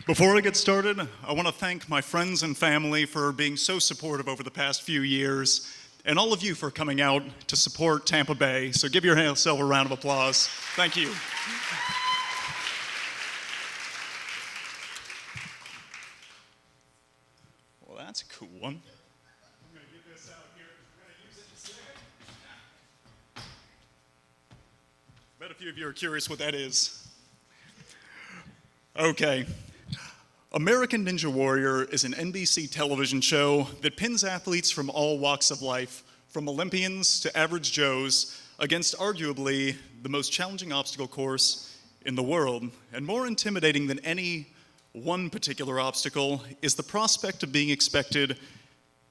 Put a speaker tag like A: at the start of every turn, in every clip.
A: Before I get started, I want to thank my friends and family for being so supportive over the past few years, and all of you for coming out to support Tampa Bay. So give yourself a round of applause. Thank you. Well, that's a cool one. I'm going to get this out here. We're going to use it in a second. I bet a few of you are curious what that is. Okay. American Ninja Warrior is an NBC television show that pins athletes from all walks of life, from Olympians to average Joes, against arguably the most challenging obstacle course in the world. And more intimidating than any one particular obstacle is the prospect of being expected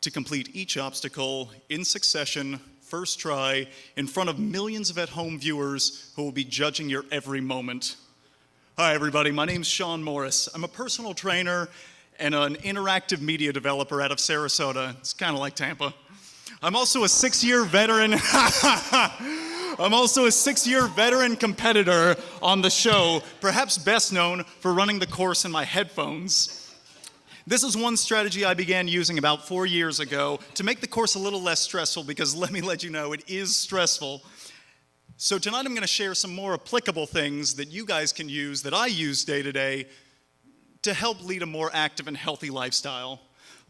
A: to complete each obstacle in succession, first try, in front of millions of at-home viewers who will be judging your every moment. Hi, everybody. My name's Sean Morris. I'm a personal trainer and an interactive media developer out of Sarasota. It's kind of like Tampa. I'm also a six-year veteran. I'm also a six-year veteran competitor on the show, perhaps best known for running the course in my headphones. This is one strategy I began using about 4 years ago to make the course a little less stressful, because let me let you know, it is stressful. So tonight I'm going to share some more applicable things that you guys can use, that I use day to day, to help lead a more active and healthy lifestyle.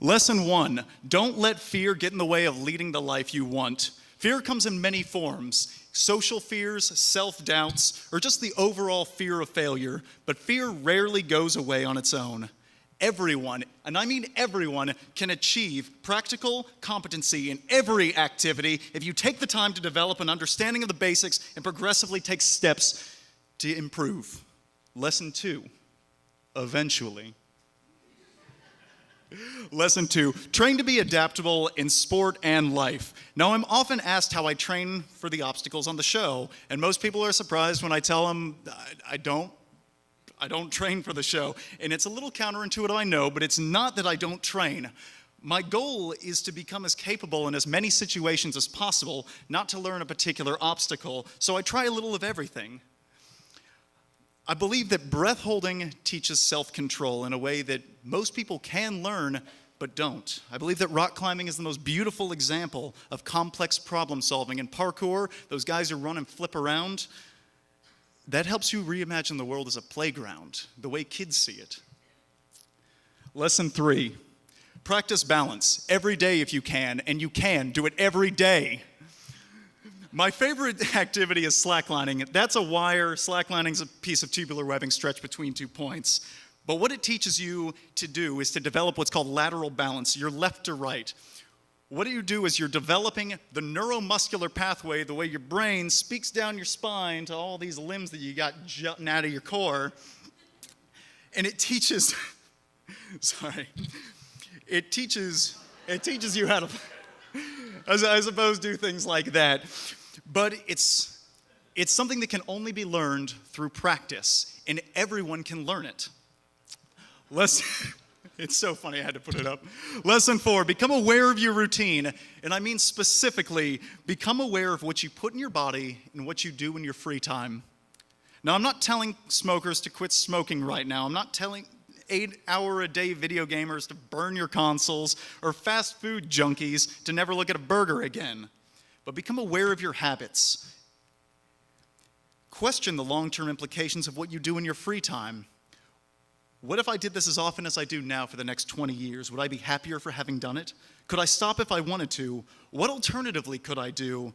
A: Lesson 1, don't let fear get in the way of leading the life you want. Fear comes in many forms: social fears, self-doubts, or just the overall fear of failure. But fear rarely goes away on its own. Everyone, and I mean everyone, can achieve practical competency in every activity if you take the time to develop an understanding of the basics and progressively take steps to improve. Lesson 2, eventually. Lesson 2, train to be adaptable in sport and life. Now, I'm often asked how I train for the obstacles on the show, and most people are surprised when I tell them I don't train for the show. And it's a little counterintuitive, I know, but it's not that I don't train. My goal is to become as capable in as many situations as possible, not to learn a particular obstacle. So I try a little of everything. I believe that breath holding teaches self-control in a way that most people can learn, but don't. I believe that rock climbing is the most beautiful example of complex problem solving. In parkour, those guys who run and flip around, that helps you reimagine the world as a playground, the way kids see it. Lesson 3, practice balance every day if you can, and you can do it every day. My favorite activity is slacklining. That's a wire. Slacklining is a piece of tubular webbing stretched between 2 points. But what it teaches you to do is to develop what's called lateral balance, your left to right. What do you do is you're developing the neuromuscular pathway, the way your brain speaks down your spine to all these limbs that you got jutting out of your core. And it teaches, it teaches you how to, I suppose, do things like that. But it's something that can only be learned through practice, and everyone can learn it. It's so funny I had to put it up. Lesson 4, become aware of your routine. And I mean specifically, become aware of what you put in your body and what you do in your free time. Now, I'm not telling smokers to quit smoking right now. I'm not telling 8-hour-a-day video gamers to burn your consoles or fast food junkies to never look at a burger again. But become aware of your habits. Question the long-term implications of what you do in your free time. What if I did this as often as I do now for the next 20 years? Would I be happier for having done it? Could I stop if I wanted to? What alternatively could I do?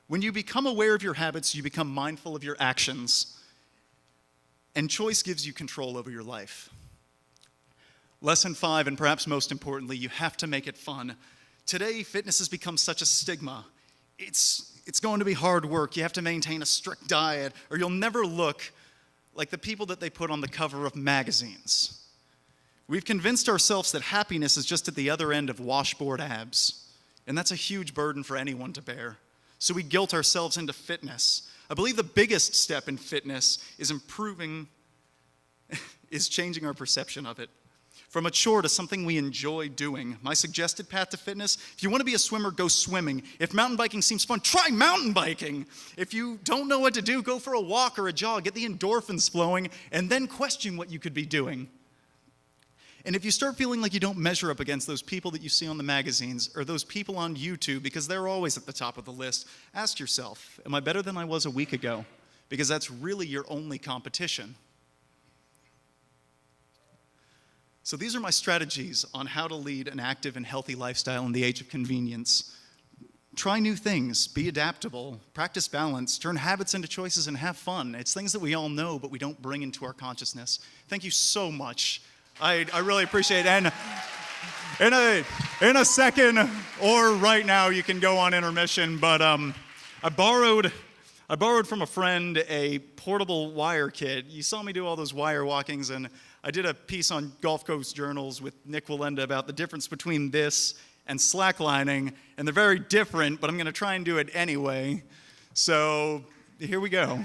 A: When you become aware of your habits, you become mindful of your actions. And choice gives you control over your life. Lesson 5, and perhaps most importantly, you have to make it fun. Today, fitness has become such a stigma. It's going to be hard work. You have to maintain a strict diet, or you'll never look like the people that they put on the cover of magazines. We've convinced ourselves that happiness is just at the other end of washboard abs, and that's a huge burden for anyone to bear. So we guilt ourselves into fitness. I believe the biggest step in fitness is changing our perception of it. from a chore to something we enjoy doing. My suggested path to fitness: if you want to be a swimmer, go swimming. If mountain biking seems fun, try mountain biking. If you don't know what to do, go for a walk or a jog, get the endorphins flowing, and then question what you could be doing. And if you start feeling like you don't measure up against those people that you see on the magazines or those people on YouTube, because they're always at the top of the list, ask yourself, am I better than I was a week ago? Because that's really your only competition. So these are my strategies on how to lead an active and healthy lifestyle in the age of convenience. Try new things, be adaptable, practice balance, turn habits into choices, and have fun. It's things that we all know, but we don't bring into our consciousness. Thank you so much. I really appreciate it. And in a second, or right now, you can go on intermission, but I borrowed from a friend a portable wire kit. You saw me do all those wire walkings, and I did a piece on Gulf Coast Journals with Nick Wallenda about the difference between this and slacklining, and they're very different, but I'm going to try and do it anyway. So here we go.